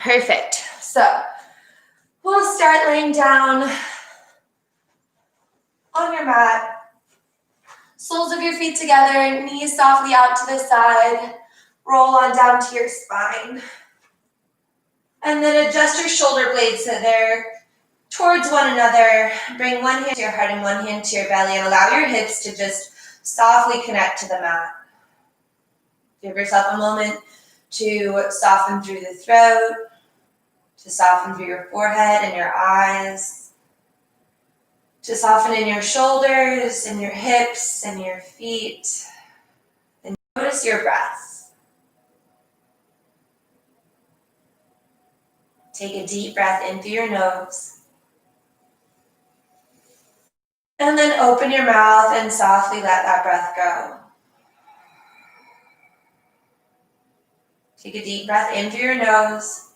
Perfect. So we'll start laying down on your mat. Soles of your feet together, knees softly out to the side. Roll on down to your spine. And then adjust your shoulder blades so they're towards one another. Bring one hand to your heart and one hand to your belly, and allow your hips to just softly connect to the mat. Give yourself a moment to soften through the throat, to soften through your forehead and your eyes, to soften in your shoulders and your hips and your feet. And notice your breath. Take a deep breath in through your nose. And then open your mouth and softly let that breath go. Take a deep breath in through your nose.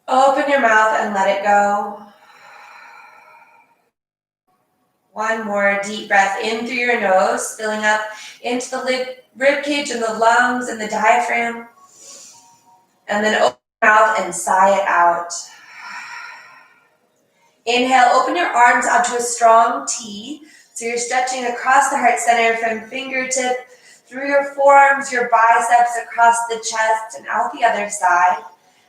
Open your mouth and let it go. One more deep breath in through your nose, filling up into the rib cage and the lungs and the diaphragm. And then open your mouth and sigh it out. Inhale, open your arms out to a strong T. So you're stretching across the heart center from fingertip through your forearms, your biceps, across the chest, and out the other side.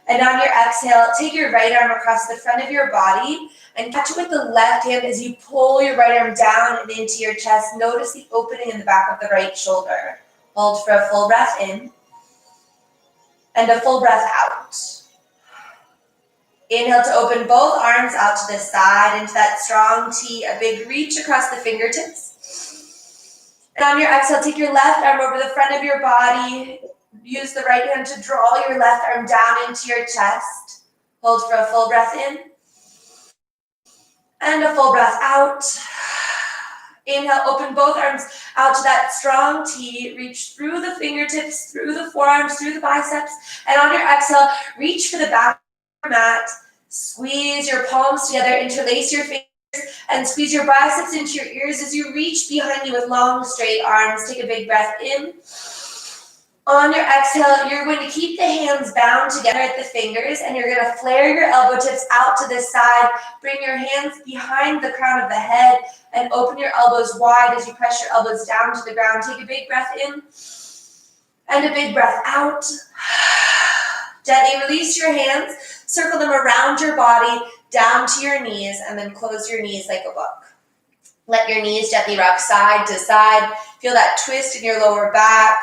And on your exhale, take your right arm across the front of your body and catch it with the left hand as you pull your right arm down and into your chest. Notice the opening in the back of the right shoulder. Hold for a full breath in and a full breath out. Inhale to open both arms out to the side into that strong T, a big reach across the fingertips. And on your exhale, take your left arm over the front of your body. Use the right hand to draw your left arm down into your chest. Hold for a full breath in and a full breath out. Inhale, open both arms out to that strong T. Reach through the fingertips, through the forearms, through the biceps. And on your exhale, reach for the back of your mat. Squeeze your palms together, interlace your fingers, and squeeze your biceps into your ears as you reach behind you with long, straight arms. Take a big breath in. On your exhale, you're going to keep the hands bound together at the fingers, and you're going to flare your elbow tips out to the side. Bring your hands behind the crown of the head and open your elbows wide as you press your elbows down to the ground. Take a big breath in and a big breath out. Gently release your hands, circle them around your body, down to your knees, and then close your knees like a book. Let your knees gently rock side to side. Feel that twist in your lower back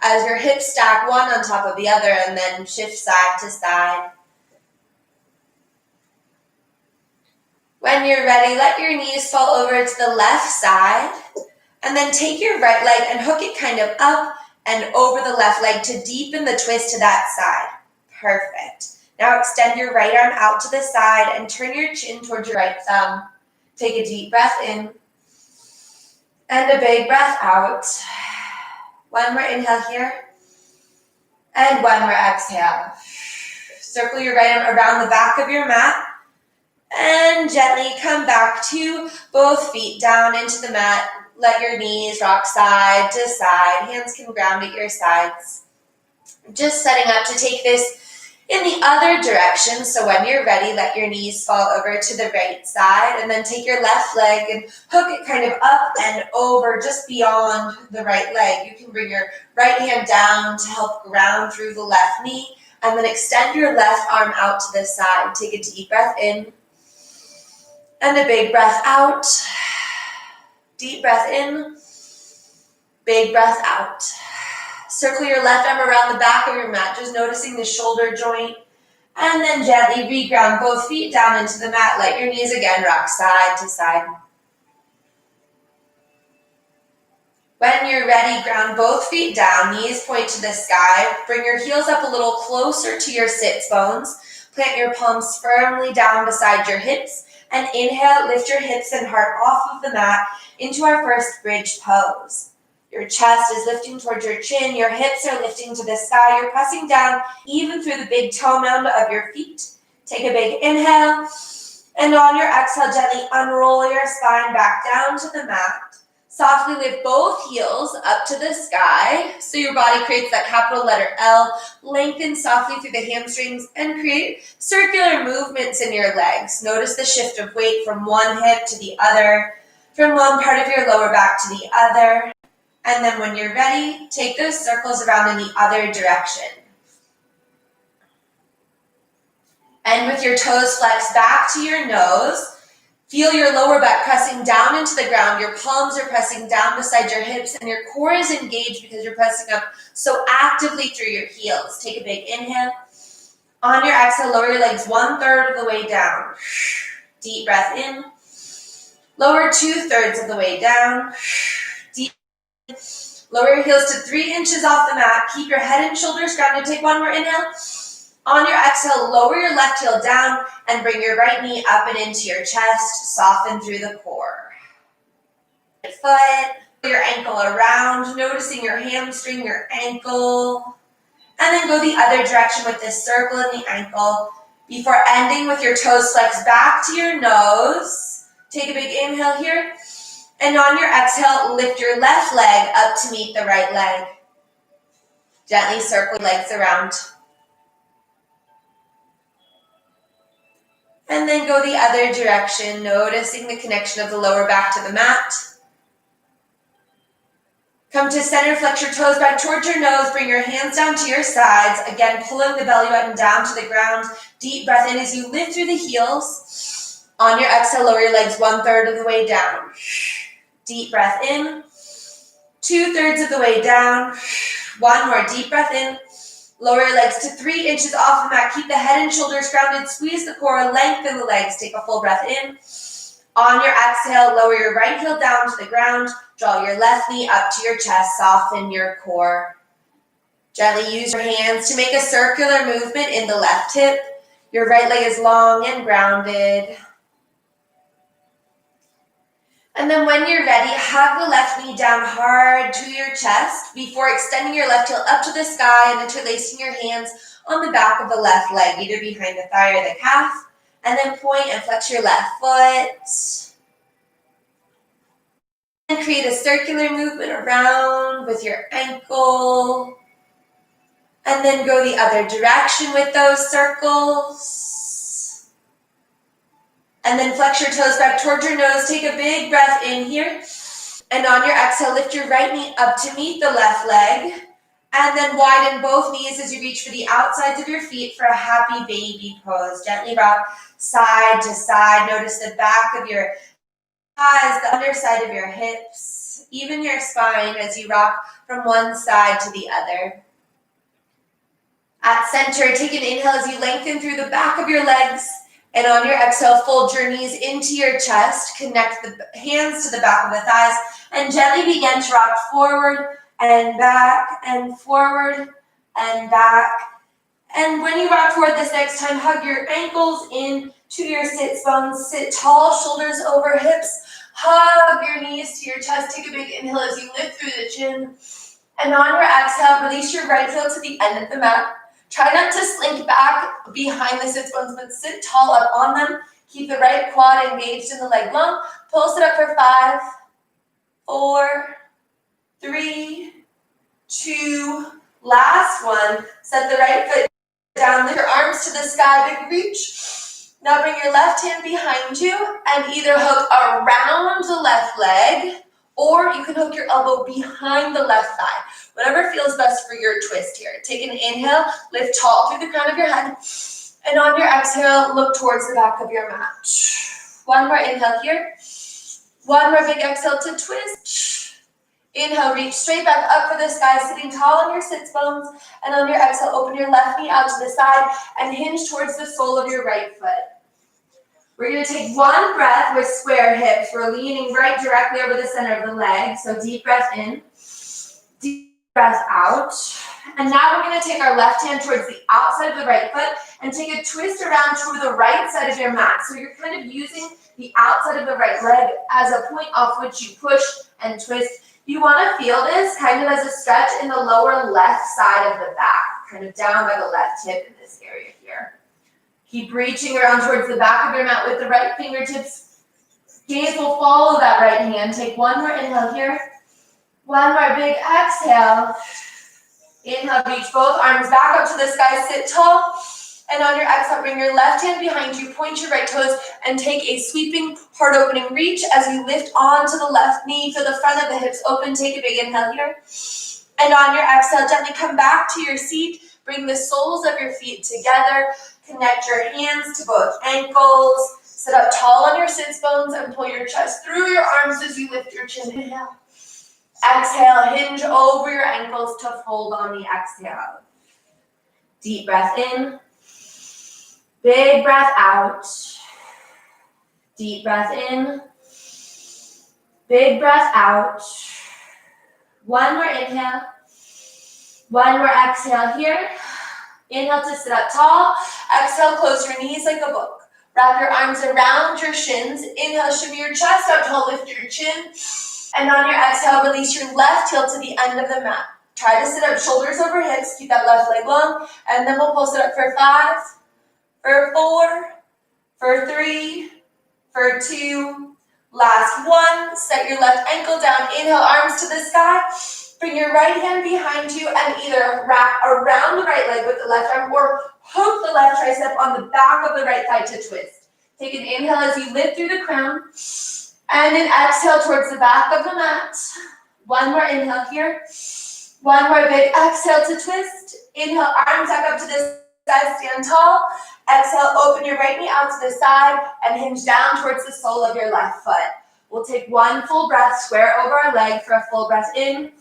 as your hips stack one on top of the other and then shift side to side. When you're ready, let your knees fall over to the left side and then take your right leg and hook it kind of up and over the left leg to deepen the twist to that side. Perfect. Now extend your right arm out to the side and turn your chin towards your right thumb. Take a deep breath in and a big breath out. One more inhale here and one more exhale. Circle your right arm around the back of your mat and gently come back to both feet down into the mat. Let your knees rock side to side. Hands can ground at your sides. Just setting up to take this in the other direction. So when you're ready, let your knees fall over to the right side and then take your left leg and hook it kind of up and over just beyond the right leg. You can bring your right hand down to help ground through the left knee and then extend your left arm out to the side. Take a deep breath in and a big breath out. Deep breath in, big breath out. Circle your left arm around the back of your mat, just noticing the shoulder joint. And then gently reground both feet down into the mat. Let your knees again rock side to side. When you're ready, ground both feet down, knees point to the sky. Bring your heels up a little closer to your sits bones. Plant your palms firmly down beside your hips. And inhale, lift your hips and heart off of the mat into our first bridge pose. Your chest is lifting towards your chin. Your hips are lifting to the sky. You're pressing down even through the big toe mound of your feet. Take a big inhale. And on your exhale, gently unroll your spine back down to the mat. Softly lift both heels up to the sky, so your body creates that capital letter L. Lengthen softly through the hamstrings and create circular movements in your legs. Notice the shift of weight from one hip to the other, from one part of your lower back to the other. And then when you're ready, take those circles around in the other direction. And with your toes flexed back to your nose, feel your lower back pressing down into the ground. Your palms are pressing down beside your hips and your core is engaged because you're pressing up so actively through your heels. Take a big inhale. On your exhale, lower your legs 1/3 of the way down. Deep breath in. Lower 2/3 of the way down. Deep. Lower your heels to 3 inches off the mat. Keep your head and shoulders grounded. Take one more inhale. On your exhale, lower your left heel down and bring your right knee up and into your chest. Soften through the core. Foot, your ankle around, noticing your hamstring, your ankle. And then go the other direction with this circle in the ankle before ending with your toes flexed back to your nose. Take a big inhale here. And on your exhale, lift your left leg up to meet the right leg. Gently circle legs around. And then go the other direction, noticing the connection of the lower back to the mat. Come to center, flex your toes back towards your nose, bring your hands down to your sides. Again, pulling the belly button down to the ground. Deep breath in as you lift through the heels. On your exhale, lower your legs 1/3 of the way down. Deep breath in. 2/3 of the way down. One more deep breath in. Lower your legs to 3 inches off the mat. Keep the head and shoulders grounded. Squeeze the core. Lengthen the legs. Take a full breath in. On your exhale, lower your right heel down to the ground. Draw your left knee up to your chest. Soften your core. Gently use your hands to make a circular movement in the left hip. Your right leg is long and grounded. And then when you're ready, hug the left knee down hard to your chest before extending your left heel up to the sky and interlacing your hands on the back of the left leg, either behind the thigh or the calf. And then point and flex your left foot. And create a circular movement around with your ankle. And then go the other direction with those circles. And then flex your toes back towards your nose. Take a big breath in here. And on your exhale, lift your right knee up to meet the left leg. And then widen both knees as you reach for the outsides of your feet for a happy baby pose. Gently rock side to side. Notice the back of your thighs, the underside of your hips, even your spine as you rock from one side to the other. At center, take an inhale as you lengthen through the back of your legs. And on your exhale, fold your knees into your chest. Connect the hands to the back of the thighs. And gently begin to rock forward and back and forward and back. And when you rock forward this next time, hug your ankles in to your sits bones. Sit tall, shoulders over hips. Hug your knees to your chest. Take a big inhale as you lift through the chin. And on your exhale, release your right heel to the end of the mat. Try not to slink back behind the sits bones, but sit tall up on them. Keep the right quad engaged in the leg bone. Pulse it up for 5, 4, 3, 2, last one. Set the right foot down, lift your arms to the sky, big reach. Now bring your left hand behind you and either hook around the left leg or you can hook your elbow behind the left thigh. Whatever feels best for your twist here. Take an inhale, lift tall through the crown of your head. And on your exhale, look towards the back of your mat. One more inhale here. One more big exhale to twist. Inhale, reach straight back up for the sky, sitting tall on your sits bones. And on your exhale, open your left knee out to the side and hinge towards the sole of your right foot. We're going to take one breath with square hips. We're leaning right directly over the center of the leg. So deep breath in, deep breath out. And now we're going to take our left hand towards the outside of the right foot and take a twist around to the right side of your mat. So you're kind of using the outside of the right leg as a point off which you push and twist. You want to feel this kind of as a stretch in the lower left side of the back, kind of down by the left hip in this area here. Keep reaching around towards the back of your mat with the right fingertips. Gaze will follow that right hand. Take one more inhale here. One more big exhale. Inhale, reach both arms back up to the sky, sit tall. And on your exhale, bring your left hand behind you, point your right toes, and take a sweeping heart opening reach as you lift onto the left knee. Feel the front of the hips open. Take a big inhale here. And on your exhale, gently come back to your seat. Bring the soles of your feet together. Connect your hands to both ankles. Sit up tall on your sits bones and pull your chest through your arms as you lift your chin. Inhale. Exhale, hinge over your ankles to fold on the exhale. Deep breath in. Big breath out. Deep breath in. Big breath out. One more inhale. One more exhale here. Inhale to sit up tall. Exhale, close your knees like a book. Wrap your arms around your shins. Inhale, shimmy your chest up tall, lift your chin. And on your exhale, release your left heel to the end of the mat. Try to sit up shoulders over hips. Keep that left leg long. And then we'll pulse it up for 5, for 4, for 3, for 2. Last 1. Set your left ankle down. Inhale, arms to the sky. Bring your right hand behind you and either wrap around the right leg with the left arm or hook the left tricep on the back of the right thigh to twist. Take an inhale as you lift through the crown and an exhale towards the back of the mat. One more inhale here. One more big exhale to twist. Inhale, arms back up to the side, stand tall. Exhale, open your right knee out to the side and hinge down towards the sole of your left foot. We'll take one full breath, square over our leg for a full breath in.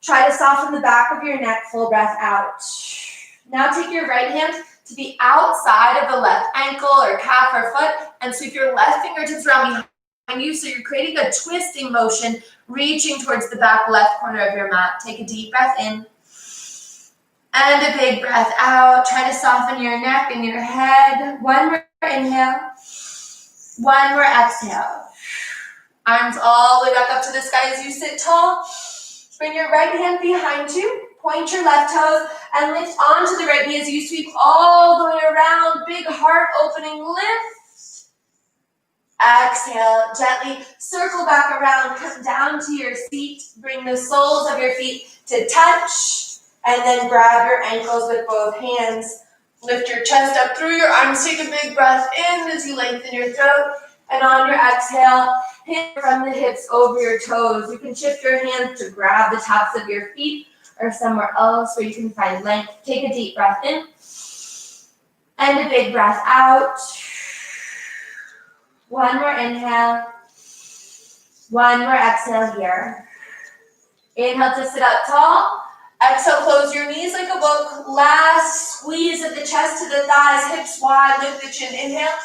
Try to soften the back of your neck, full breath out. Now take your right hand to the outside of the left ankle or calf or foot and sweep your left fingertips around behind you so you're creating a twisting motion, reaching towards the back left corner of your mat. Take a deep breath in and a big breath out. Try to soften your neck and your head. One more inhale. One more exhale. Arms all the way back up to the sky as you sit tall. Bring your right hand behind you. Point your left toes and lift onto the right knee as you sweep all the way around. Big heart opening lift. Exhale, gently circle back around. Come down to your seat. Bring the soles of your feet to touch. And then grab your ankles with both hands. Lift your chest up through your arms. Take a big breath in as you lengthen your throat. And on your exhale, hit from the hips over your toes. You can shift your hands to grab the tops of your feet or somewhere else where you can find length. Take a deep breath in and a big breath out. One more inhale. One more exhale here. Inhale to sit up tall. Exhale, close your knees like a book. Last squeeze of the chest to the thighs, hips wide, lift the chin. Inhale.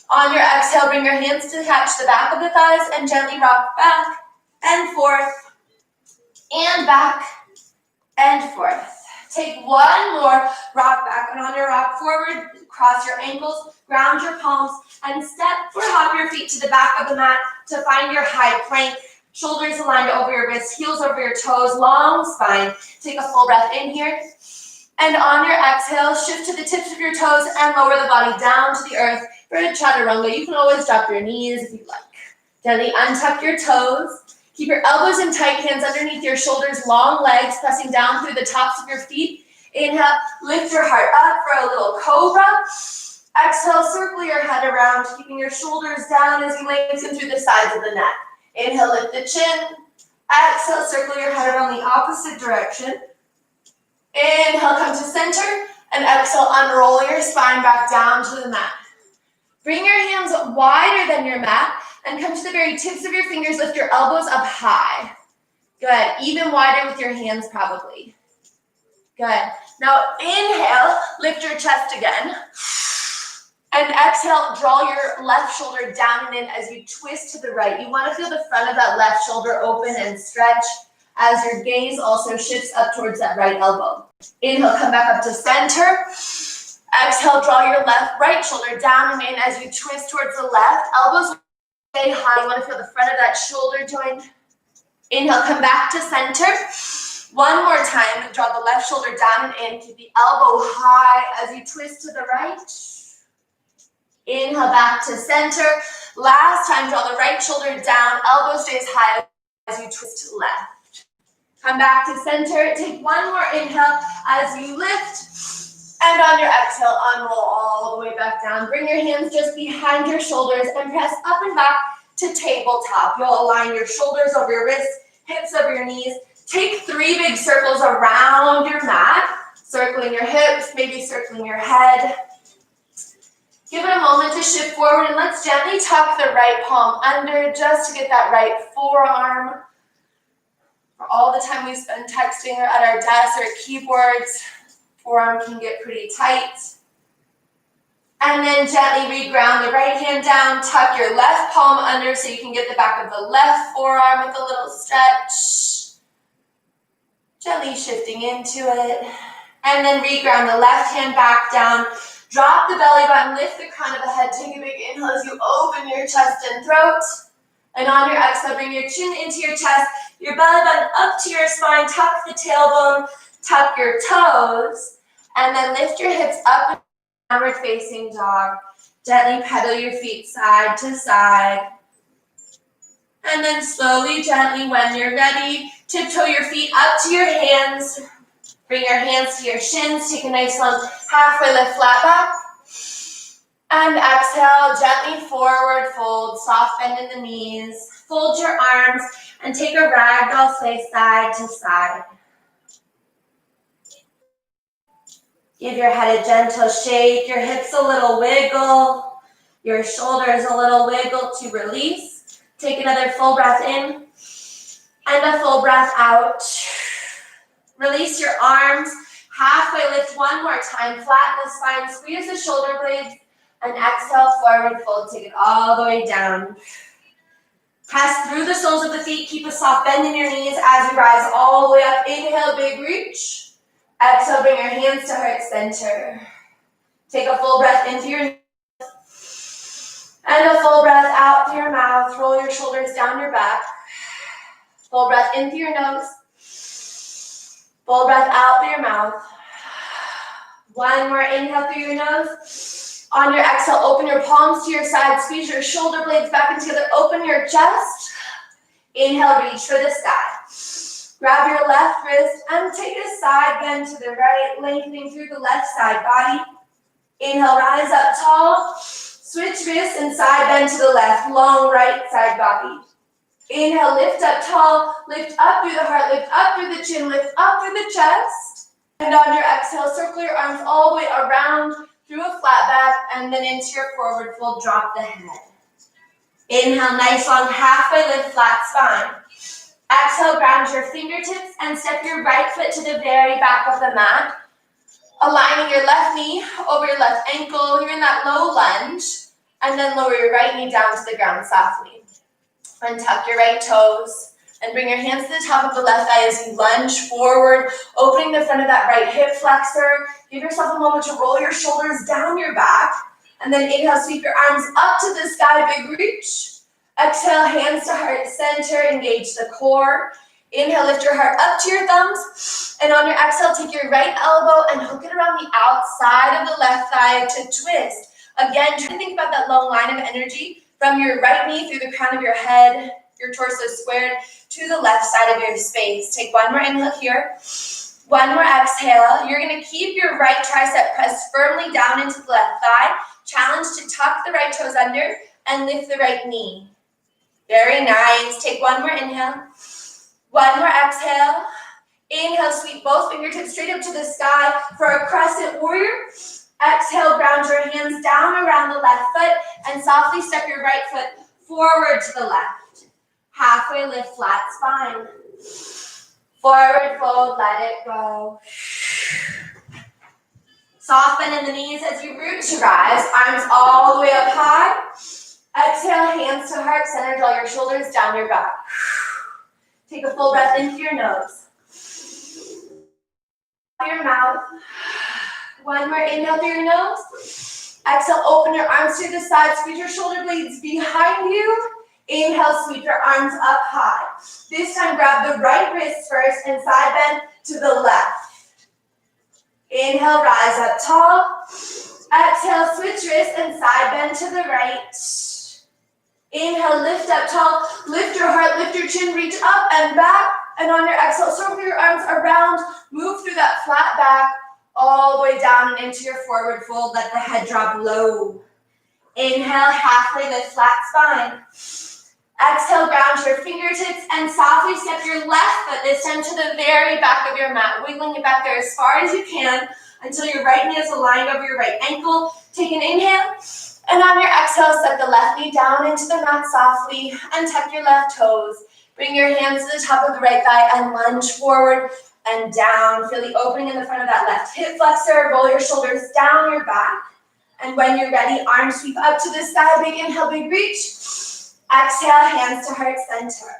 On your exhale, bring your hands to catch the back of the thighs and gently rock back and forth and back and forth. Take one more rock back, and on your rock forward, cross your ankles, ground your palms, and step or hop your feet to the back of the mat to find your high plank. Shoulders aligned over your wrists, heels over your toes, long spine. Take a full breath in here. And on your exhale, shift to the tips of your toes and lower the body down to the earth for a Chaturanga. You can always drop your knees if you like. Gently untuck your toes. Keep your elbows in tight, hands underneath your shoulders, long legs pressing down through the tops of your feet. Inhale, lift your heart up for a little cobra. Exhale, circle your head around, keeping your shoulders down as you lengthen through the sides of the neck. Inhale, lift the chin. Exhale, circle your head around the opposite direction. Inhale, come to center. And exhale, unroll your spine back down to the mat. Bring your hands wider than your mat and come to the very tips of your fingers. Lift your elbows up high. Good. Even wider with your hands probably. Good. Now inhale, lift your chest again. And exhale, draw your left shoulder down and in as you twist to the right. You want to feel the front of that left shoulder open and stretch as your gaze also shifts up towards that right elbow. Inhale, come back up to center. Exhale, draw your right shoulder down and in as you twist towards the left. Elbows stay high. You want to feel the front of that shoulder joint. Inhale, come back to center. One more time, draw the left shoulder down and in. Keep the elbow high as you twist to the right. Inhale back to center. Last time, draw the right shoulder down, elbow stays high as you twist to left. Come back to center. Take one more inhale as you lift. And on your exhale, unroll all the way back down. Bring your hands just behind your shoulders and press up and back to tabletop. You'll align your shoulders over your wrists, hips over your knees. Take 3 big circles around your mat, circling your hips, maybe circling your head. Give it a moment to shift forward, and let's gently tuck the right palm under just to get that right forearm. For all the time we spend texting or at our desks or keyboards, forearm can get pretty tight. And then gently reground the right hand down, tuck your left palm under so you can get the back of the left forearm with a little stretch. Gently shifting into it. And then reground the left hand back down. Drop the belly button, lift the crown of the head, take a big inhale as you open your chest and throat. And on your exhale, bring your chin into your chest, your belly button up to your spine, tuck the tailbone, tuck your toes, and then lift your hips up, downward facing dog. Gently pedal your feet side to side. And then slowly, gently, when you're ready, tiptoe your feet up to your hands. Bring your hands to your shins. Take a nice long halfway lift, flat back. And exhale, gently forward fold, soft bend in the knees. Fold your arms and take a ragdoll sway side to side. Give your head a gentle shake, your hips a little wiggle, your shoulders a little wiggle to release. Take another full breath in and a full breath out. Release your arms, halfway lift one more time, flatten the spine, squeeze the shoulder blades, and exhale, forward fold, take it all the way down. Press through the soles of the feet, keep a soft bend in your knees as you rise all the way up. Inhale, big reach. Exhale, bring your hands to heart center. Take a full breath in through your nose, and a full breath out through your mouth. Roll your shoulders down your back. Full breath in through your nose. Full breath out through your mouth. One more inhale through your nose. On your exhale, open your palms to your side. Squeeze your shoulder blades back in together. Open your chest. Inhale, reach for the sky. Grab your left wrist and take a side bend to the right, lengthening through the left side body. Inhale, rise up tall. Switch wrists and side bend to the left, long right side body. Inhale, lift up tall, lift up through the heart, lift up through the chin, lift up through the chest. And on your exhale, circle your arms all the way around through a flat back, and then into your forward fold, drop the head. Inhale, nice long halfway lift, flat spine. Exhale, ground your fingertips and step your right foot to the very back of the mat. Aligning your left knee over your left ankle. You're in that low lunge. And then lower your right knee down to the ground softly. And tuck your right toes. And bring your hands to the top of the left thigh as you lunge forward, opening the front of that right hip flexor. Give yourself a moment to roll your shoulders down your back. And then inhale, sweep your arms up to the sky, big reach. Exhale, hands to heart center, engage the core. Inhale, lift your heart up to your thumbs. And on your exhale, take your right elbow and hook it around the outside of the left thigh to twist. Again, try to think about that long line of energy from your right knee through the crown of your head, your torso squared, to the left side of your space. Take one more inhale here. One more exhale. You're going to keep your right tricep pressed firmly down into the left thigh. Challenge to tuck the right toes under and lift the right knee. Very nice. Take one more inhale. One more exhale. Inhale, sweep both fingertips straight up to the sky for a Crescent Warrior. Exhale, ground your hands down around the left foot and softly step your right foot forward to the left. Halfway lift, flat spine. Forward fold, let it go. Soft bend in the knees as you root to rise. Arms all the way up high. Exhale, hands to heart center. Draw your shoulders down your back. Take a full breath in through your nose. Your mouth. One more inhale through your nose. Exhale, open your arms to the side. Squeeze your shoulder blades behind you. Inhale, sweep your arms up high. This time, grab the right wrist first and side bend to the left. Inhale, rise up tall. Exhale, switch wrists and side bend to the right. Inhale, lift up tall. Lift your heart, lift your chin, reach up and back. And on your exhale, circle your arms around. Move through that flat back all the way down and into your forward fold. Let the head drop low. Inhale, halfway lift, flat spine. Exhale, ground your fingertips and softly step your left foot this time to the very back of your mat, wiggling it back there as far as you can until your right knee is aligned over your right ankle. Take an inhale, and on your exhale, set the left knee down into the mat softly and tuck your left toes. Bring your hands to the top of the right thigh and lunge forward and down. Feel the opening in the front of that left hip flexor. Roll your shoulders down your back. And when you're ready, arms sweep up to the sky. Big inhale, big reach. Exhale, hands to heart center.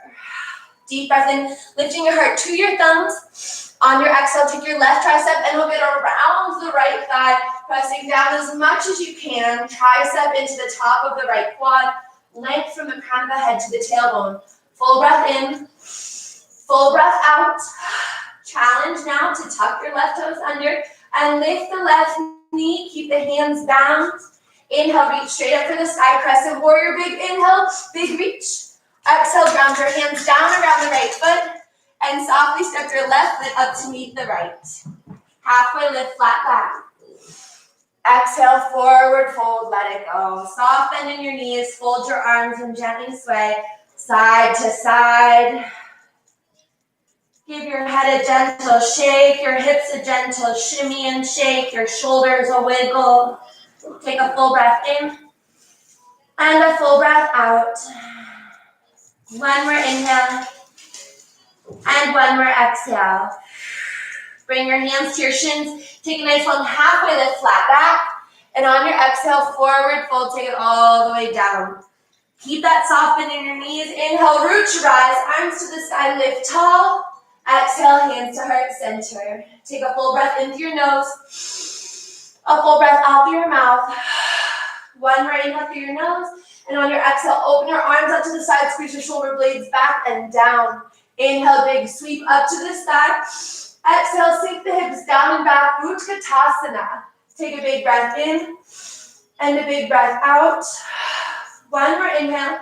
Deep breath in, lifting your heart to your thumbs. On your exhale, take your left tricep and hook it around the right thigh, pressing down as much as you can. Tricep into the top of the right quad. Length from the crown of the head to the tailbone. Full breath in, full breath out. Challenge now to tuck your left toes under and lift the left knee. Keep the hands bound. Inhale, reach straight up for the sky. Crescent Warrior, big inhale, big reach. Exhale, ground your hands down around the right foot and softly step your left foot up to meet the right. Halfway lift, flat back. Exhale, forward fold, let it go. Soft bend in your knees, fold your arms and gently sway side to side. Give your head a gentle shake, your hips a gentle shimmy and shake, your shoulders a wiggle. Take a full breath in and a full breath out. One more inhale and one more exhale. Bring your hands to your shins. Take a nice long halfway lift, flat back. And on your exhale, forward fold, take it all the way down. Keep that soft bend in your knees. Inhale, root to rise, arms to the sky, lift tall. Exhale, hands to heart center. Take a full breath in through your nose. A full breath out through your mouth. One more inhale through your nose. And on your exhale, open your arms up to the side, squeeze your shoulder blades back and down. Inhale, big sweep up to the sky. Exhale, sink the hips down and back, Utkatasana. Take a big breath in and a big breath out. One more inhale,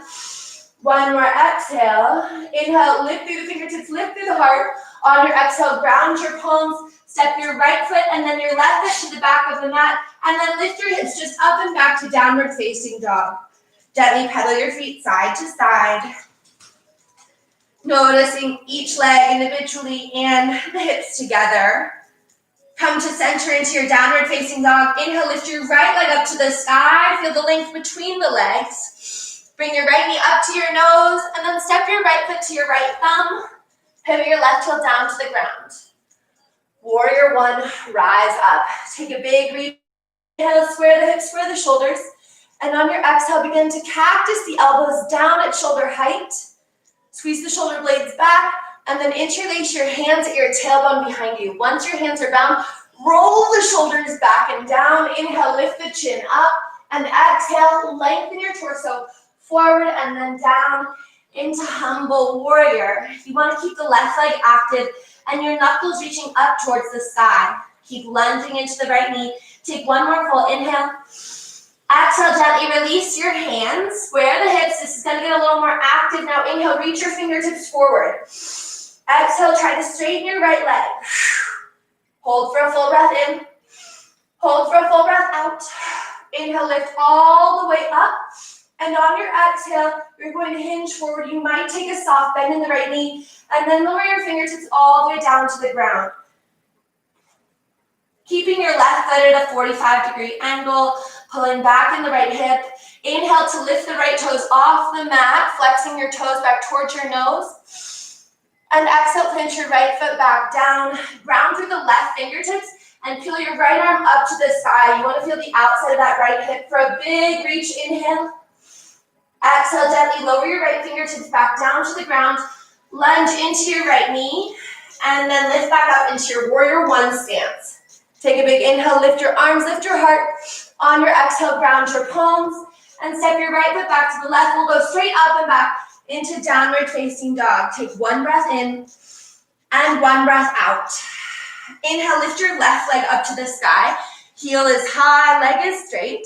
one more exhale. Inhale, lift through the fingertips, lift through the heart. On your exhale, ground your palms, step your right foot and then your left foot to the back of the mat, and then lift your hips just up and back to downward facing dog. Gently pedal your feet side to side. Noticing each leg individually and the hips together. Come to center into your downward facing dog. Inhale, lift your right leg up to the sky. Feel the length between the legs. Bring your right knee up to your nose and then step your right foot to your right thumb. Pivot your left heel down to the ground. Warrior one, rise up. Take a big breath. Inhale, square the hips, square the shoulders. And on your exhale, begin to cactus the elbows down at shoulder height. Squeeze the shoulder blades back, and then interlace your hands at your tailbone behind you. Once your hands are bound, roll the shoulders back and down. Inhale, lift the chin up, and exhale, lengthen your torso forward and then down into humble warrior. You want to keep the left leg active and your knuckles reaching up towards the sky. Keep lunging into the right knee. Take one more full inhale. Exhale, gently release your hands. Square the hips. This is going to get a little more active. Now inhale, reach your fingertips forward. Exhale, try to straighten your right leg. Hold for a full breath in. Hold for a full breath out. Inhale, lift all the way up. And on your exhale, you're going to hinge forward. You might take a soft bend in the right knee and then lower your fingertips all the way down to the ground. Keeping your left foot at a 45-degree angle, pulling back in the right hip. Inhale to lift the right toes off the mat, flexing your toes back towards your nose. And exhale, plant your right foot back down. Ground through the left fingertips and peel your right arm up to the sky. You want to feel the outside of that right hip for a big reach. Inhale. Exhale, gently lower your right fingertips back down to the ground. Lunge into your right knee. And then lift back up into your warrior one stance. Take a big inhale, lift your arms, lift your heart. On your exhale, ground your palms and step your right foot back to the left. We'll go straight up and back into downward facing dog. Take one breath in and one breath out. Inhale, lift your left leg up to the sky. Heel is high, leg is straight.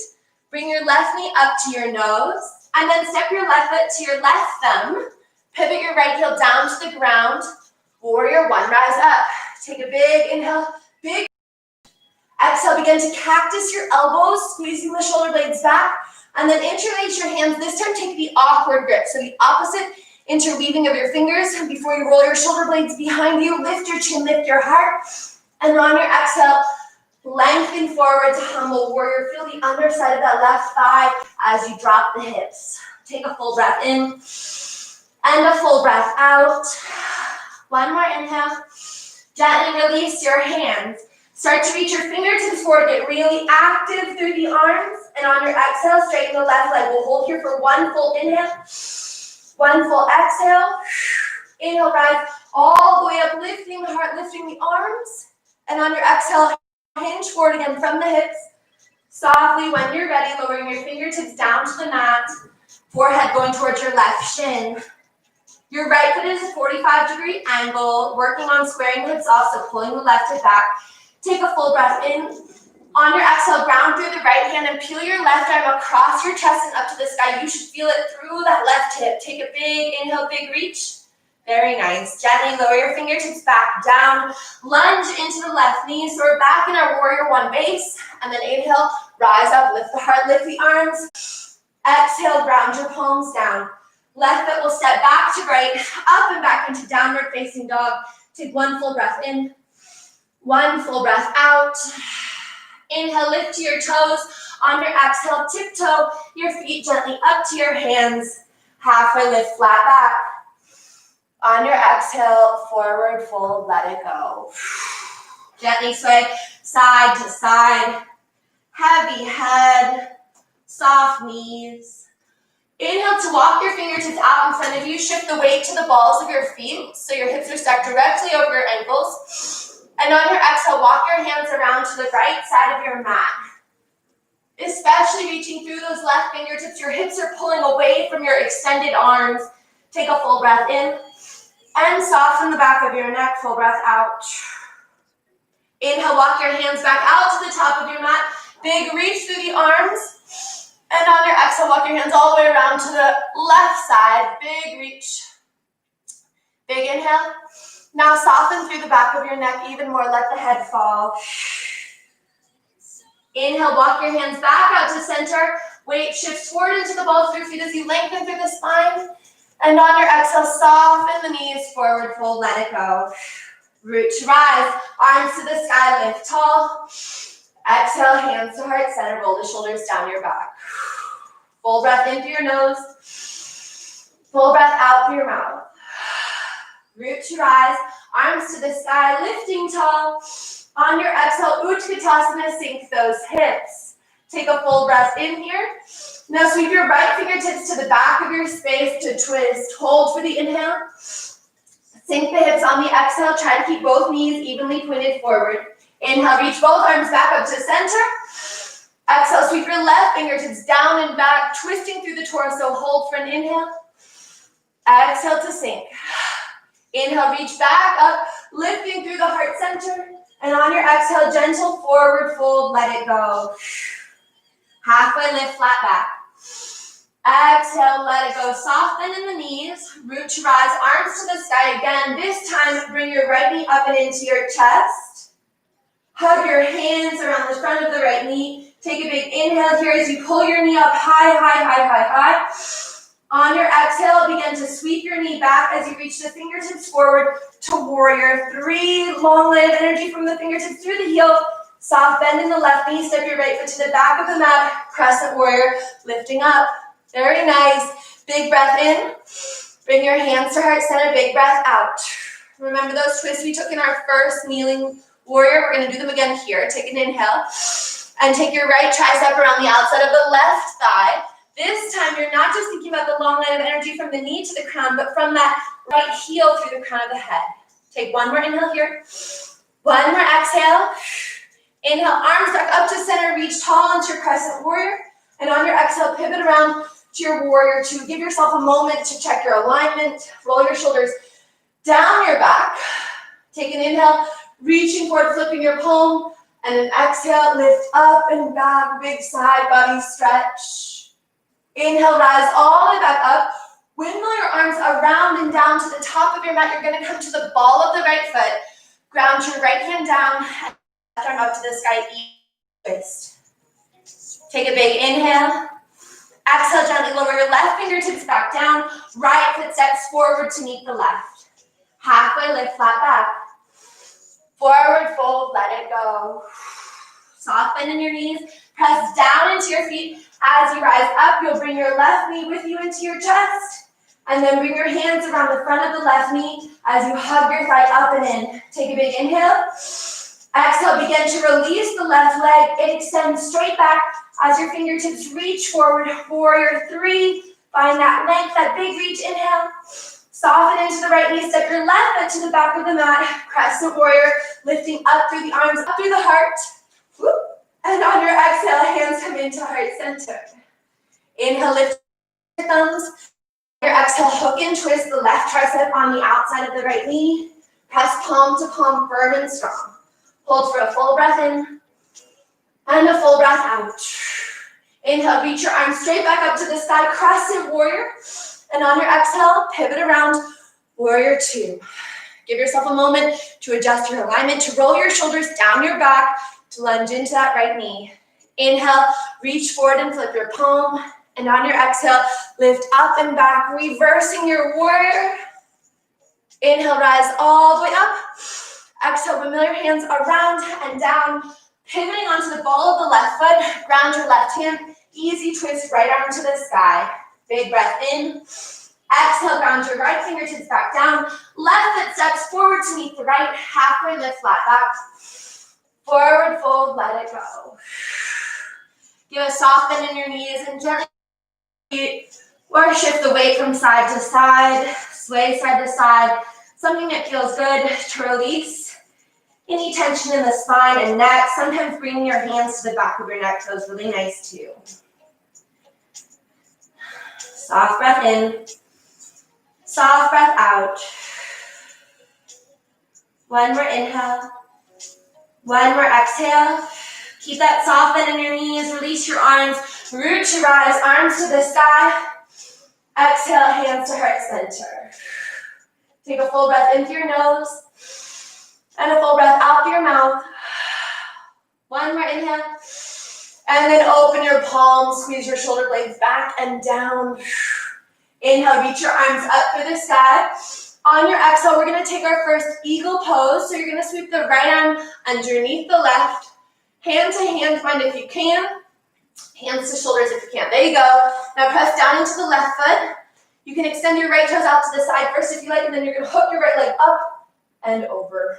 Bring your left knee up to your nose, and then step your left foot to your left thumb. Pivot your right heel down to the ground. Warrior one, rise up. Take a big inhale, big exhale, begin to cactus your elbows, squeezing the shoulder blades back, and then interlace your hands. This time, take the awkward grip, so the opposite interweaving of your fingers. Before you roll your shoulder blades behind you, lift your chin, lift your heart, and on your exhale, lengthen forward to humble warrior. Feel the underside of that left thigh as you drop the hips. Take a full breath in and a full breath out. One more inhale. Gently release your hands. Start to reach your fingertips forward. Get really active through the arms. And on your exhale, straighten the left leg. We'll hold here for one full inhale. One full exhale. Inhale, rise all the way up, lifting the heart, lifting the arms. And on your exhale, hinge forward again from the hips. Softly, when you're ready, lowering your fingertips down to the mat. Forehead going towards your left shin. Your right foot is a 45-degree angle, working on squaring the hips off, so pulling the left hip back. Take a full breath in. On your exhale, ground through the right hand and peel your left arm across your chest and up to the sky. You should feel it through that left hip. Take a big inhale, big reach. Very nice. Gently lower your fingertips back down. Lunge into the left knee. So we're back in our warrior one base. And then inhale, rise up, lift the heart, lift the arms. Exhale, ground your palms down. Left foot will step back to right, up and back into downward facing dog. Take one full breath in, one full breath out. Inhale, lift to your toes. On your exhale, tiptoe your feet gently up to your hands. Halfway lift, flat back. On your exhale, forward fold, let it go. Gently sway side to side. Heavy head, soft knees. Inhale to walk your fingertips out in front of you. Shift the weight to the balls of your feet so your hips are stacked directly over your ankles. And on your exhale, walk your hands around to the right side of your mat. Especially reaching through those left fingertips. Your hips are pulling away from your extended arms. Take a full breath in and soften the back of your neck. Full breath out. Inhale, walk your hands back out to the top of your mat. Big reach through the arms. And on your exhale, walk your hands all the way around to the left side. Big reach. Big inhale. Now soften through the back of your neck even more. Let the head fall. Inhale, walk your hands back out to center. Weight shifts forward into the balls of your feet as you lengthen through the spine. And on your exhale, soften the knees, forward fold, let it go. Root to rise, arms to the sky, lift tall. Exhale, hands to heart center, roll the shoulders down your back. Full breath in through your nose. Full breath out through your mouth. Root to rise, arms to the sky, lifting tall. On your exhale, Utkatasana, sink those hips. Take a full breath in here. Now sweep your right fingertips to the back of your space to twist. Hold for the inhale. Sink the hips on the exhale. Try to keep both knees evenly pointed forward. Inhale, reach both arms back up to center. Exhale, sweep your left fingertips down and back, twisting through the torso. Hold for an inhale. Exhale to sink. Inhale, reach back up, lifting through the heart center. And on your exhale, gentle forward fold, let it go. Halfway lift, flat back. Exhale, let it go. Soften in the knees. Root to rise, arms to the sky again. This time, bring your right knee up and into your chest. Hug your hands around the front of the right knee. Take a big inhale here as you pull your knee up high, high, high, high, high. On your exhale, begin to sweep your knee back as you reach the fingertips forward to warrior three. Long line of energy from the fingertips through the heel. Soft bend in the left knee. Step your right foot to the back of the mat. Crescent warrior, lifting up. Very nice. Big breath in. Bring your hands to heart center. Big breath out. Remember those twists we took in our first kneeling warrior? We're going to do them again here. Take an inhale. And take your right tricep around the outside of the left thigh. This time, you're not just thinking about the long line of energy from the knee to the crown, but from that right heel through the crown of the head. Take one more inhale here. One more exhale. Inhale, arms back up to center. Reach tall into your crescent warrior. And on your exhale, pivot around to your warrior two. Give yourself a moment to check your alignment. Roll your shoulders down your back. Take an inhale. reaching forward, flipping your palm, and then exhale, lift up and back, big side body stretch. Inhale, rise all the way back up. Windmill your arms around and down to the top of your mat. You're gonna come to the ball of the right foot. Ground your right hand down, left arm up to the sky, twist. Take a big inhale. Exhale, gently lower your left fingertips back down. Right foot steps forward to meet the left. Halfway lift, flat back. Forward fold, let it go. Soft bend in your knees. Press down into your feet. As you rise up, you'll bring your left knee with you into your chest. And then bring your hands around the front of the left knee as you hug your thigh up and in. Take a big inhale. Exhale, begin to release the left leg. It extends straight back as your fingertips reach forward. Warrior three. Find that length, that big reach. Inhale. Soften into the right knee. Step your left foot to the back of the mat. Crescent Warrior. Lifting up through the arms, up through the heart. Whoop. And on your exhale, hands come into heart center. Inhale, lift your thumbs. Your exhale, hook and twist the left tricep on the outside of the right knee. Press palm to palm, firm and strong. Hold for a full breath in and a full breath out. Inhale, reach your arms straight back up to the sky, Crescent Warrior. And on your exhale, pivot around, Warrior two. Give yourself a moment to adjust your alignment, to roll your shoulders down your back, to lunge into that right knee. Inhale, reach forward and flip your palm. And on your exhale, lift up and back, reversing your warrior. Inhale, rise all the way up. Exhale, windmill your hands around and down, pivoting onto the ball of the left foot. Ground your left hand, easy twist, right arm to the sky. Big breath in. Exhale, ground your right fingertips back down. Left foot steps forward to meet the right. Halfway lift, flat back. Forward fold, let it go. Give a soft bend in your knees and gently or shift the weight from side to side, sway side to side, something that feels good to release any tension in the spine and neck. Sometimes bringing your hands to the back of your neck feels really nice too. Soft breath in, soft breath out. One more inhale, one more exhale. Keep that soft bend in your knees, release your arms, root to rise, arms to the sky. Exhale, hands to heart center. Take a full breath in through your nose and a full breath out through your mouth. One more inhale. And then open your palms, squeeze your shoulder blades back and down. Inhale, reach your arms up through the sky. On your exhale, we're going to take our first eagle pose. So you're going to sweep the right arm underneath the left. Hand to hand, find if you can. Hands to shoulders if you can. There you go. Now press down into the left foot. You can extend your right toes out to the side first if you like, and then you're going to hook your right leg up and over.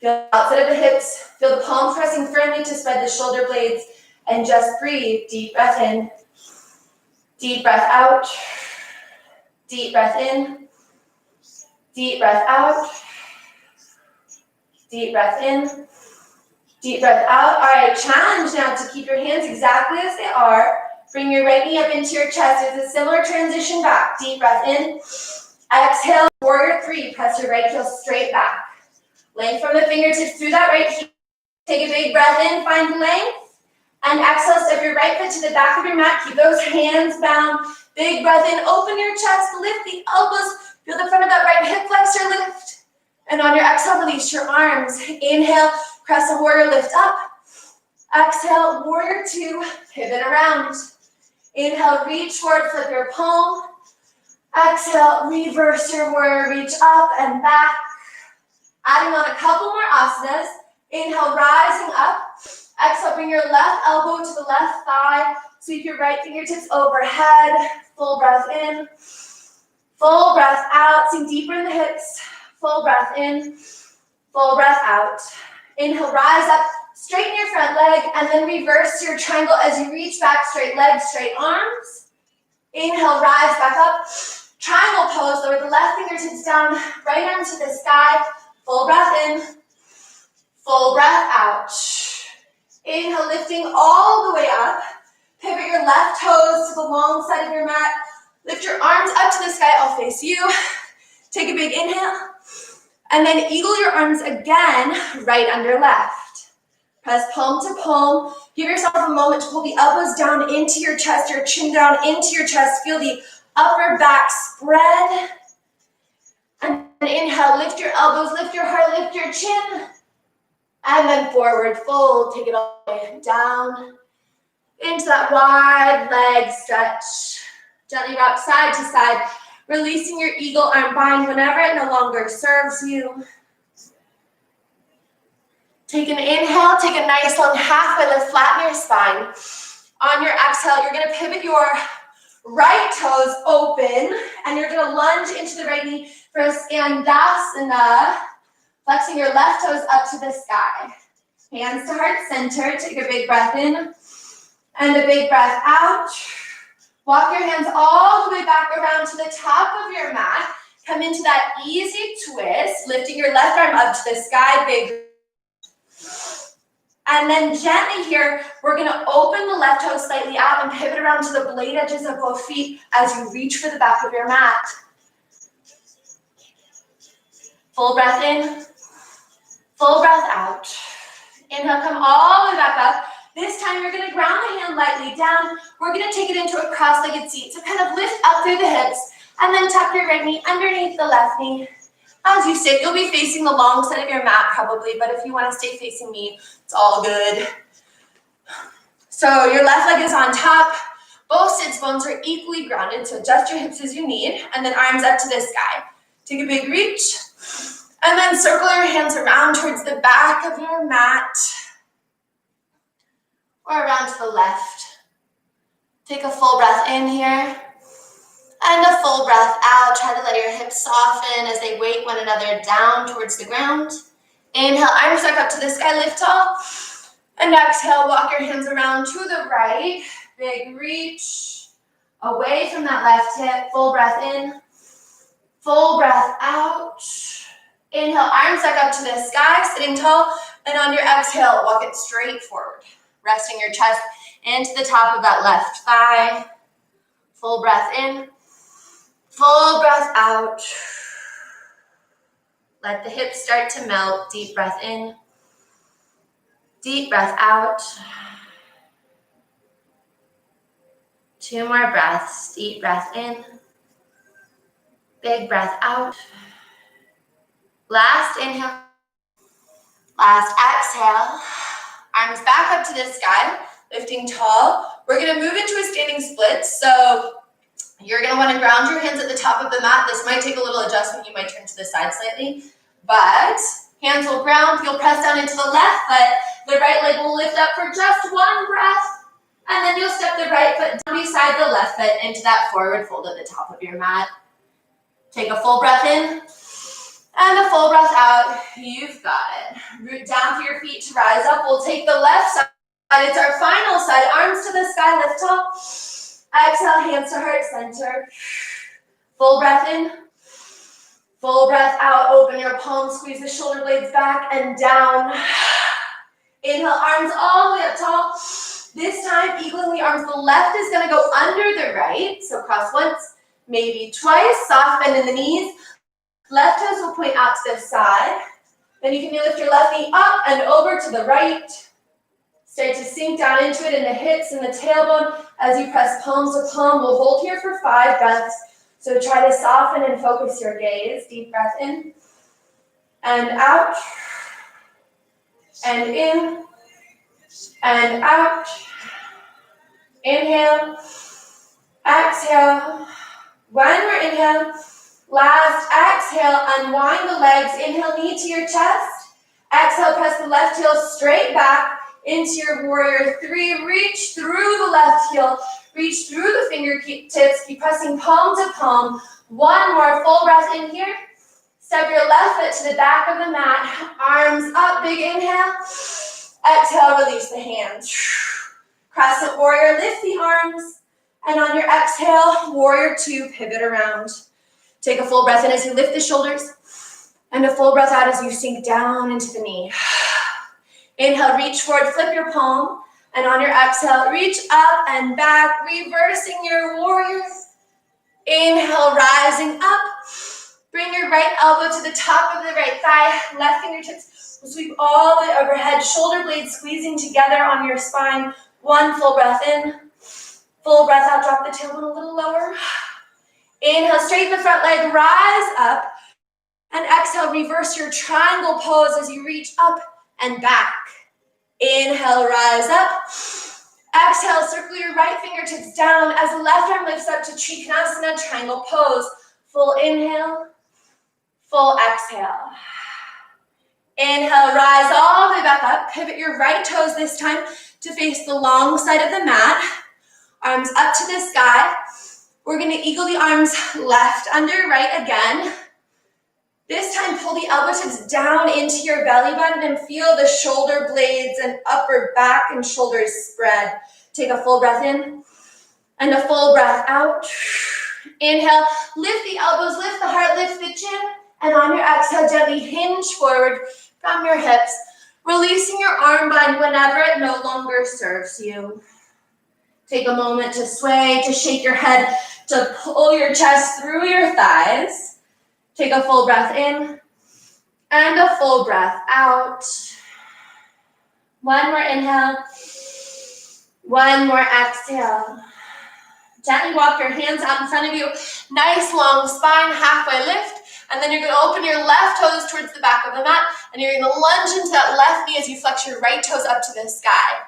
Feel the outside of the hips. Feel the palms pressing firmly to spread the shoulder blades. And just breathe. Deep breath in. Deep breath out. Deep breath in. Deep breath out. Deep breath in. Deep breath out. All right, challenge now to keep your hands exactly as they are. Bring your right knee up into your chest. There's a similar transition back. Deep breath in. Exhale, warrior three. Press your right heel straight back. Length from the fingertips through that right heel. Take a big breath in, find length. And exhale, step your right foot to the back of your mat. Keep those hands bound. Big breath in, open your chest, lift the elbows. Feel the front of that right hip flexor lift. And on your exhale, release your arms. Inhale, Crescent Warrior, lift up. Exhale, Warrior two, pivot around. Inhale, reach forward, flip your palm. Exhale, reverse your warrior, reach up and back. Adding on a couple more asanas. Inhale, rising up. Exhale, bring your left elbow to the left thigh. Sweep your right fingertips overhead. Full breath in. Full breath out. Sink deeper in the hips. Full breath in. Full breath out. Inhale, rise up. Straighten your front leg and then reverse your triangle as you reach back. Straight legs, straight arms. Inhale, rise back up. Triangle pose. Lower the left fingertips down. Right arm to the sky. Full breath in. Full breath out. Inhale, lifting all the way up. Pivot your left toes to the long side of your mat. Lift your arms up to the sky. I'll face you. Take a big inhale. And then eagle your arms again, right under left. Press palm to palm. Give yourself a moment to pull the elbows down into your chest, your chin down into your chest. Feel the upper back spread. And then inhale, lift your elbows, lift your heart, lift your chin. And then forward fold, take it all the way down into that wide leg stretch. Gently rock side to side, releasing your eagle arm bind whenever it no longer serves you. Take an inhale, take a nice long halfway lift, flatten your spine. On your exhale, you're gonna pivot your right toes open, and you're gonna lunge into the right knee for a Skandasana, flexing your left toes up to the sky. Hands to heart center, take a big breath in, and a big breath out. Walk your hands all the way back around to the top of your mat. Come into that easy twist, lifting your left arm up to the sky, big. And then gently here, we're gonna open the left toe slightly out and pivot around to the blade edges of both feet as you reach for the back of your mat. Full breath in, full breath out. Inhale, come all the way back up. This time you're gonna ground the hand lightly down. We're gonna take it into a cross-legged seat. So kind of lift up through the hips and then tuck your right knee underneath the left knee. As you sit, you'll be facing the long side of your mat probably, but if you wanna stay facing me, it's all good. So your left leg is on top. Both sits bones are equally grounded, so adjust your hips as you need, and then arms up to the sky. Take a big reach, and then circle your hands around towards the back of your mat, or around to the left. Take a full breath in here, and a full breath out. Try to let your hips soften as they weight one another down towards the ground. Inhale, arms back up to the sky, lift tall. And exhale, walk your hands around to the right. Big reach away from that left hip. Full breath in, full breath out. Inhale, arms back up to the sky, sitting tall. And on your exhale, walk it straight forward. Resting your chest into the top of that left thigh. Full breath in, full breath out. Let the hips start to melt. Deep breath in, deep breath out. 2 more breaths. Deep breath in, big breath out. Last inhale, last exhale. Arms back up to the sky, lifting tall. We're gonna move into a standing split. So you're gonna wanna ground your hands at the top of the mat. This might take a little adjustment. You might turn to the side slightly, but hands will ground. You'll press down into the left foot. The right leg will lift up for just 1 breath. And then you'll step the right foot down beside the left foot into that forward fold at the top of your mat. Take a full breath in and a full breath out. You've got it. Root down through your feet to rise up. We'll take the left side. It's our final side. Arms to the sky, lift tall. Exhale, hands to heart center. Full breath in. Full breath out. Open your palms, squeeze the shoulder blades back and down. Inhale, arms all the way up tall. This time, eagling the arms. The left is going to go under the right. So cross once, maybe twice. Soft bend in the knees. Left toes will point out to the side. Then you can lift your left knee up and over to the right. Start to sink down into it in the hips and the tailbone as you press palms to palm. We'll hold here for 5 breaths. So try to soften and focus your gaze. Deep breath in and out and in and out. Inhale, exhale. When we're inhale, last exhale, unwind the legs. Inhale, knee to your chest. Exhale, press the left heel straight back into your warrior 3. Reach through the left heel. Reach through the fingertips. Keep pressing palm to palm. 1 more full breath in here. Step your left foot to the back of the mat. Arms up, big inhale. Exhale, release the hands. Crescent Warrior, lift the arms. And on your exhale, Warrior 2, pivot around. Take a full breath in as you lift the shoulders. And a full breath out as you sink down into the knee. Inhale, reach forward, flip your palm. And on your exhale, reach up and back, reversing your warrior. Inhale, rising up. Bring your right elbow to the top of the right thigh. Left fingertips will sweep all the way overhead. Shoulder blades squeezing together on your spine. One full breath in. Full breath out. Drop the tailbone a little lower. Inhale, straighten the front leg. Rise up. And exhale, reverse your triangle pose as you reach up and back. Inhale, rise up. Exhale, circle your right fingertips down as the left arm lifts up to Trikonasana, triangle pose. Full inhale, full exhale. Inhale, rise all the way back up. Pivot your right toes this time to face the long side of the mat. Arms up to the sky. We're gonna eagle the arms left under, right again. This time, pull the elbow tips down into your belly button and feel the shoulder blades and upper back and shoulders spread. Take a full breath in and a full breath out. Inhale, lift the elbows, lift the heart, lift the chin, and on your exhale, gently hinge forward from your hips, releasing your arm bind whenever it no longer serves you. Take a moment to sway, to shake your head, to pull your chest through your thighs. Take a full breath in and a full breath out. One more inhale. One more exhale. Gently walk your hands out in front of you. Nice long spine, halfway lift. And then you're going to open your left toes towards the back of the mat. And you're going to lunge into that left knee as you flex your right toes up to the sky.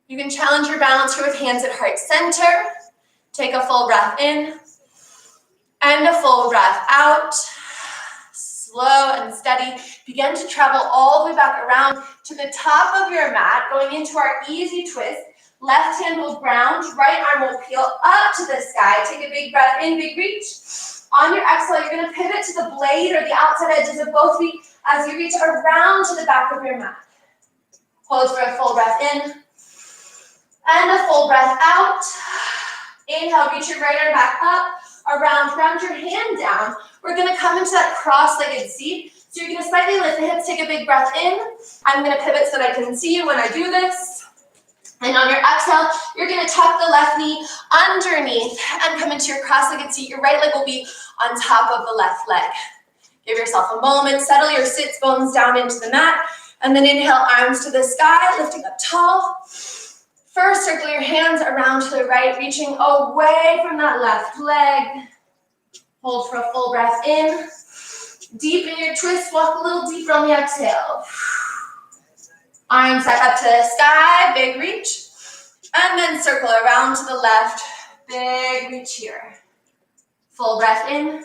You can challenge your balance here with hands at heart center. Take a full breath in. And a full breath out. Slow and steady. Begin to travel all the way back around to the top of your mat, going into our easy twist. Left hand will ground, right arm will peel up to the sky. Take a big breath in, big reach. On your exhale, you're going to pivot to the blade or the outside edges of both feet as you reach around to the back of your mat. Hold for a full breath in and a full breath out. Inhale, reach your right arm back up. Around, ground your hand down. We're gonna come into that cross-legged seat. So you're gonna slightly lift the hips, take a big breath in. I'm gonna pivot so that I can see you when I do this. And on your exhale, you're gonna tuck the left knee underneath and come into your cross-legged seat. Your right leg will be on top of the left leg. Give yourself a moment, settle your sits bones down into the mat, and then inhale, arms to the sky, lifting up tall. First, circle your hands around to the right, reaching away from that left leg. Hold for a full breath in. Deepen your twist, walk a little deeper on the exhale. Arms back up to the sky, big reach. And then circle around to the left, big reach here. Full breath in.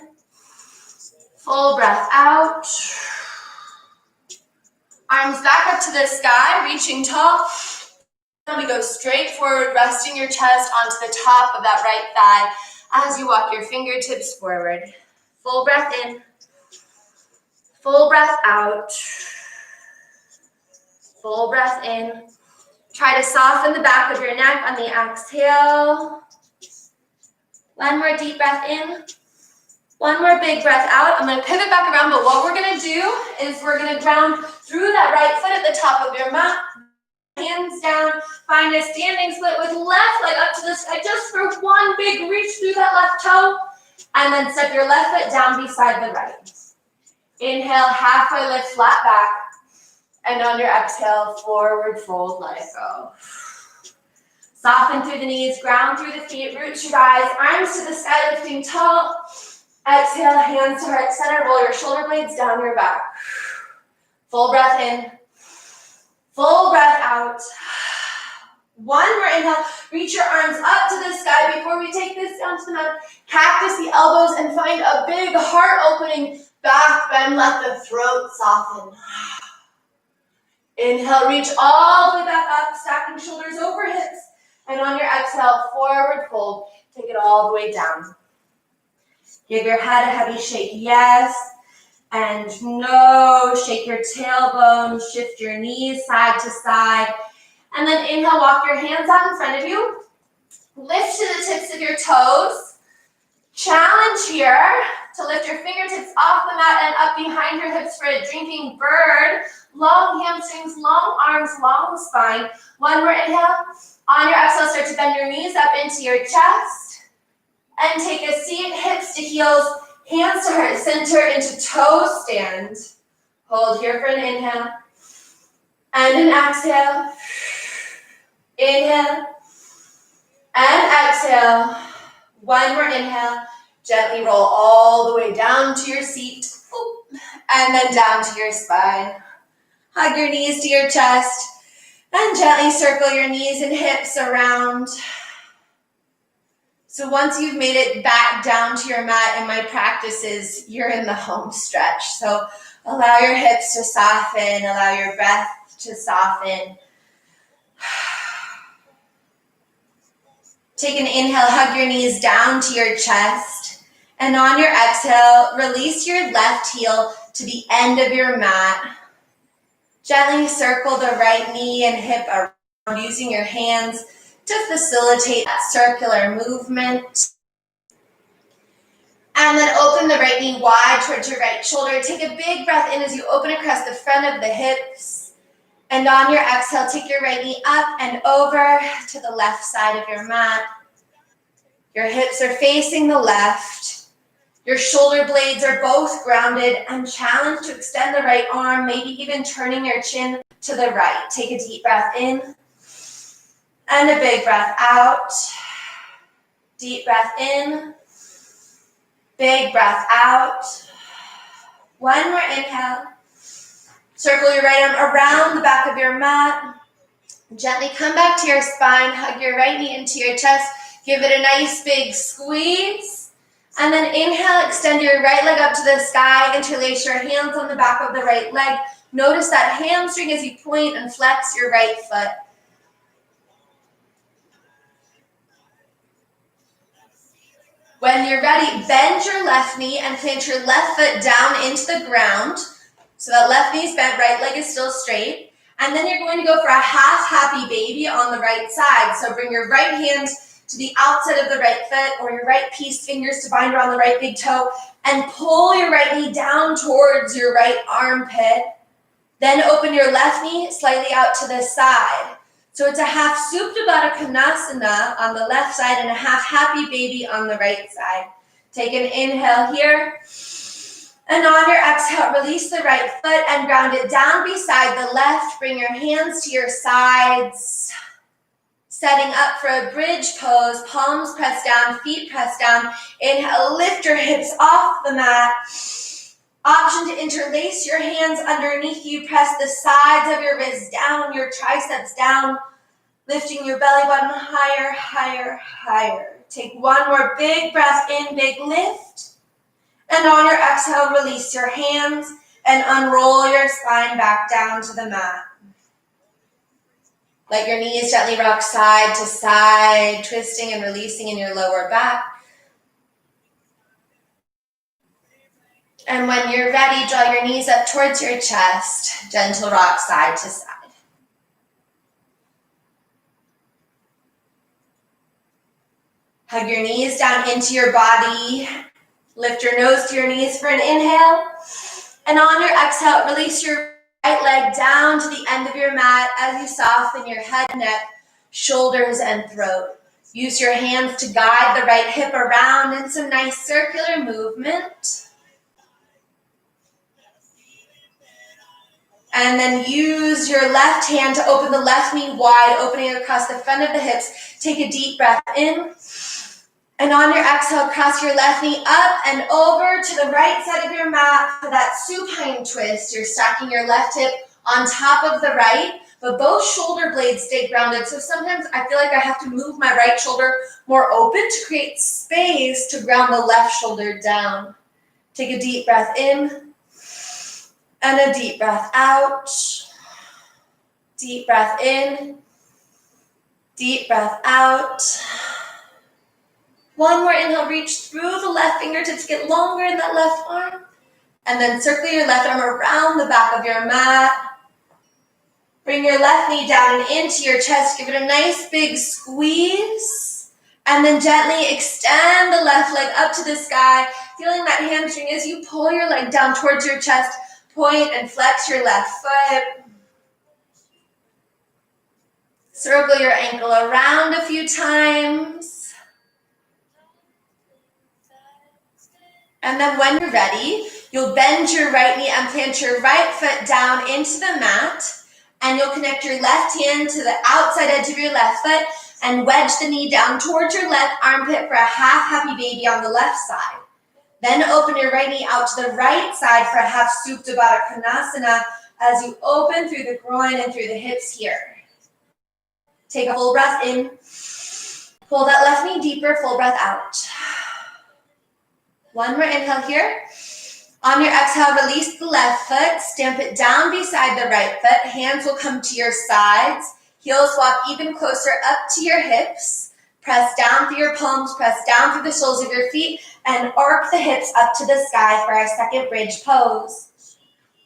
Full breath out. Arms back up to the sky, reaching tall. And we go straight forward, resting your chest onto the top of that right thigh as you walk your fingertips forward. Full breath in. Full breath out. Full breath in. Try to soften the back of your neck on the exhale. One more deep breath in. One more big breath out. I'm going to pivot back around, but what we're going to do is we're going to ground through that right foot at the top of your mat. Hands down. Find a standing split with left leg up to the sky. Just for one big reach through that left toe. And then step your left foot down beside the right. Inhale, halfway lift, flat back. And on your exhale, forward fold, let it go. Soften through the knees, ground through the feet, roots your eyes, arms to the sky, lifting tall. Exhale, hands to heart center, roll your shoulder blades down your back. Full breath in. Full breath out. One more inhale. Reach your arms up to the sky. Before we take this down to the mat, cactus the elbows and find a big heart opening back bend. Let the throat soften. Inhale, reach all the way back up, stacking shoulders over hips. And on your exhale, forward fold. Take it all the way down. Give your head a heavy shake, yes. And no, shake your tailbone, shift your knees side to side. And then inhale, walk your hands out in front of you. Lift to the tips of your toes. Challenge here to lift your fingertips off the mat and up behind your hips for a drinking bird. Long hamstrings, long arms, long spine. One more inhale. On your exhale, start to bend your knees up into your chest. And take a seat, hips to heels, Hands to heart center into toe stand. Hold here for an inhale. And an exhale. Inhale. And exhale. One more inhale. Gently roll all the way down to your seat. And then down to your spine. Hug your knees to your chest. And gently circle your knees and hips around. So once you've made it back down to your mat in my practices, you're in the home stretch. So allow your hips to soften, allow your breath to soften. Take an inhale, hug your knees down to your chest. And on your exhale, release your left heel to the end of your mat. Gently circle the right knee and hip around using your hands to facilitate that circular movement. And then open the right knee wide towards your right shoulder. Take a big breath in as you open across the front of the hips. And on your exhale, take your right knee up and over to the left side of your mat. Your hips are facing the left. Your shoulder blades are both grounded and challenged to extend the right arm, maybe even turning your chin to the right. Take a deep breath in and a big breath out. Deep breath in, big breath out. One more inhale. Circle your right arm around the back of your mat. Gently come back to your spine. Hug your right knee into your chest. Give it a nice big squeeze. And then inhale, extend your right leg up to the sky. Interlace your hands on the back of the right leg. Notice that hamstring as you point and flex your right foot. When you're ready, bend your left knee and plant your left foot down into the ground. So that left knee is bent, right leg is still straight. And then you're going to go for a half happy baby on the right side. So bring your right hand to the outside of the right foot or your right piece fingers to bind around the right big toe and pull your right knee down towards your right armpit. Then open your left knee slightly out to the side. So it's a half Supta Baddha Konasana on the left side and a half happy baby on the right side. Take an inhale here. And on your exhale, release the right foot and ground it down beside the left. Bring your hands to your sides. Setting up for a bridge pose, palms pressed down, feet pressed down. Inhale, lift your hips off the mat. Option to interlace your hands underneath you. Press the sides of your wrists down, your triceps down, lifting your belly button higher, higher, higher. Take one more big breath in, big lift. And on your exhale, release your hands and unroll your spine back down to the mat. Let your knees gently rock side to side, twisting and releasing in your lower back. And when you're ready, draw your knees up towards your chest, gentle rock side to side. Hug your knees down into your body. Lift your nose to your knees for an inhale. And on your exhale, release your right leg down to the end of your mat as you soften your head, neck, shoulders, and throat. Use your hands to guide the right hip around in some nice circular movement. And then use your left hand to open the left knee wide, opening across the front of the hips. Take a deep breath in. And on your exhale, cross your left knee up and over to the right side of your mat for that supine twist. You're stacking your left hip on top of the right, but both shoulder blades stay grounded. So sometimes I feel like I have to move my right shoulder more open to create space to ground the left shoulder down. Take a deep breath in and a deep breath out. Deep breath in, deep breath out. One more inhale, reach through the left fingertips, get longer in that left arm. And then circle your left arm around the back of your mat. Bring your left knee down and into your chest. Give it a nice big squeeze. And then gently extend the left leg up to the sky, feeling that hamstring as you pull your leg down towards your chest. Point and flex your left foot. Circle your ankle around a few times. And then when you're ready, you'll bend your right knee and plant your right foot down into the mat. And you'll connect your left hand to the outside edge of your left foot and wedge the knee down towards your left armpit for a half happy baby on the left side. Then open your right knee out to the right side for a half Supta Baddha Konasana as you open through the groin and through the hips here. Take a full breath in. Pull that left knee deeper, full breath out. One more inhale here. On your exhale, release the left foot, stamp it down beside the right foot. Hands will come to your sides. Heels walk even closer up to your hips. Press down through your palms, press down through the soles of your feet, and arc the hips up to the sky for our second bridge pose.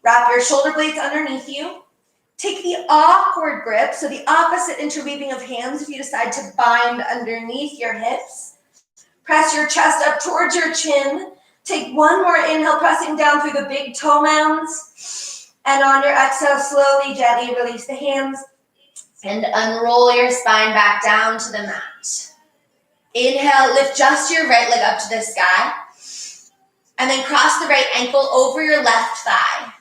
Wrap your shoulder blades underneath you. Take the awkward grip, so the opposite interweaving of hands if you decide to bind underneath your hips. Press your chest up towards your chin. Take one more inhale, pressing down through the big toe mounds. And on your exhale, slowly, gently release the hands and unroll your spine back down to the mat. Inhale, lift just your right leg up to the sky. And then cross the right ankle over your left thigh.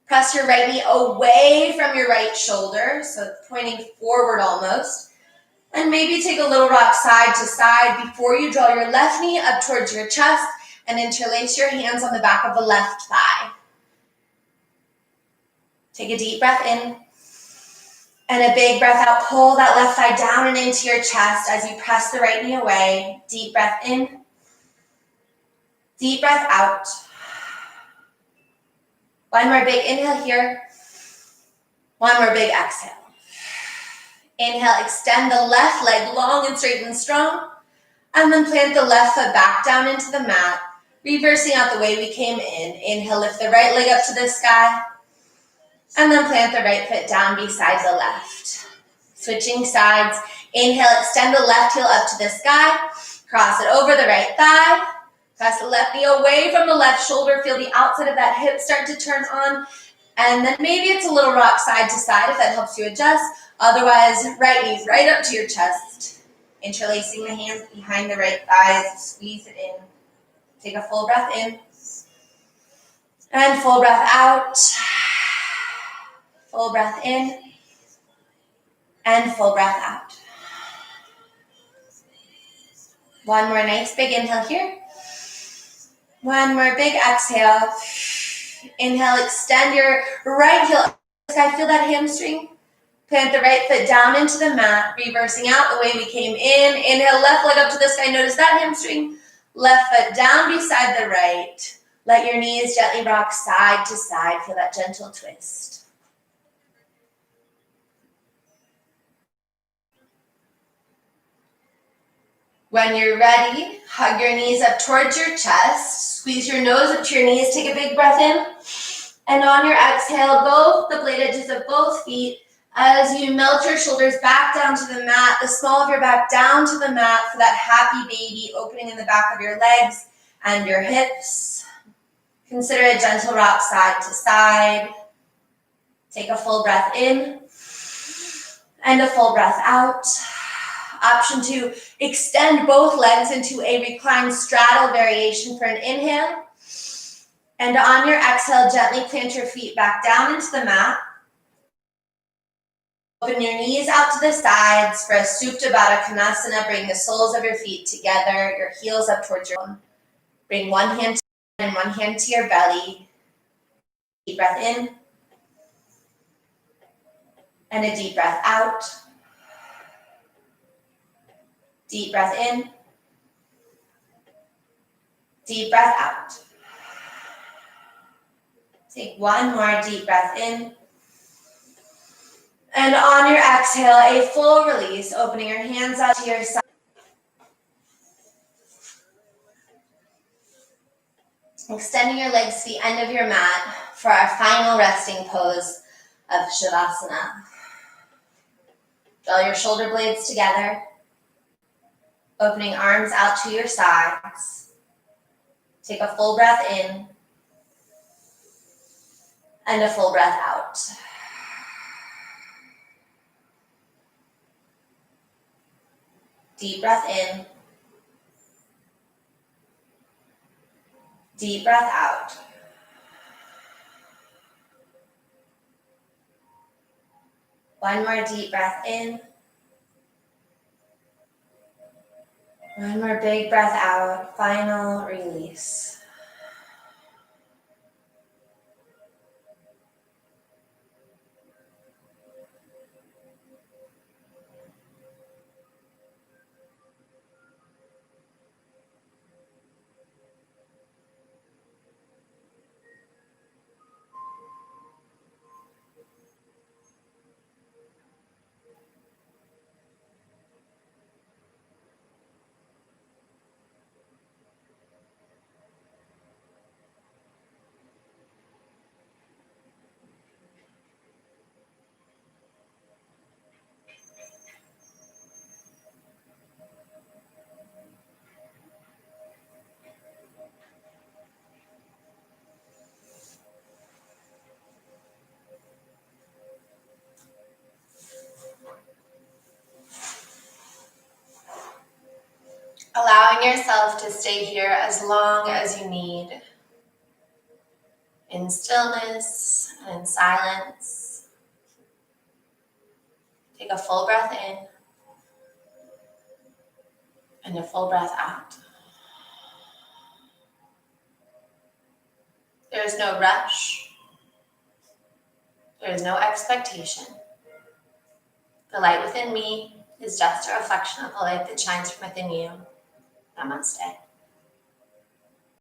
Press your right knee away from your right shoulder, so pointing forward almost. And maybe take a little rock side to side before you draw your left knee up towards your chest and interlace your hands on the back of the left thigh. Take a deep breath in and a big breath out. Pull that left thigh down and into your chest as you press the right knee away. Deep breath in, deep breath out. One more big inhale here. One more big exhale. Inhale, extend the left leg long and straight and strong. And then plant the left foot back down into the mat, reversing out the way we came in. Inhale, lift the right leg up to the sky. And then plant the right foot down beside the left. Switching sides. Inhale, extend the left heel up to the sky. Cross it over the right thigh. Press the left knee away from the left shoulder. Feel the outside of that hip start to turn on. And then maybe it's a little rock side to side if that helps you adjust. Otherwise, right knee right up to your chest. Interlacing the hands behind the right thighs. Squeeze it in. Take a full breath in. And full breath out. Full breath in. And full breath out. One more nice big inhale here. One more big exhale. Inhale, extend your right heel. I feel that hamstring. Plant the right foot down into the mat, reversing out the way we came in. Inhale, left leg up to the sky. Notice that hamstring. Left foot down beside the right. Let your knees gently rock side to side. Feel that gentle twist. When you're ready, hug your knees up towards your chest. Squeeze your nose up to your knees. Take a big breath in. And on your exhale, both the blade edges of both feet as you melt your shoulders back down to the mat, the small of your back down to the mat for that happy baby opening in the back of your legs and your hips. Consider a gentle rock side to side. Take a full breath in and a full breath out. Option 2, extend both legs into a reclined straddle variation for an inhale. And on your exhale, gently plant your feet back down into the mat. Open your knees out to the sides for a Supta Baddha Konasana. Bring the soles of your feet together, your heels up towards your own. Bring one hand to and one hand to your belly. Deep breath in. And a deep breath out. Deep breath in. Deep breath out. Take one more deep breath in. And on your exhale, a full release, opening your hands out to your side. Extending your legs to the end of your mat for our final resting pose of Shavasana. Draw your shoulder blades together, opening arms out to your sides. Take a full breath in and a full breath out. Deep breath in Deep breath out. One more deep breath in. One more big breath out. Final release. Allowing yourself to stay here as long as you need, in stillness and in silence. Take a full breath in and a full breath out. There is no rush. There is no expectation. The light within me is just a reflection of the light that shines from within you. Namaste.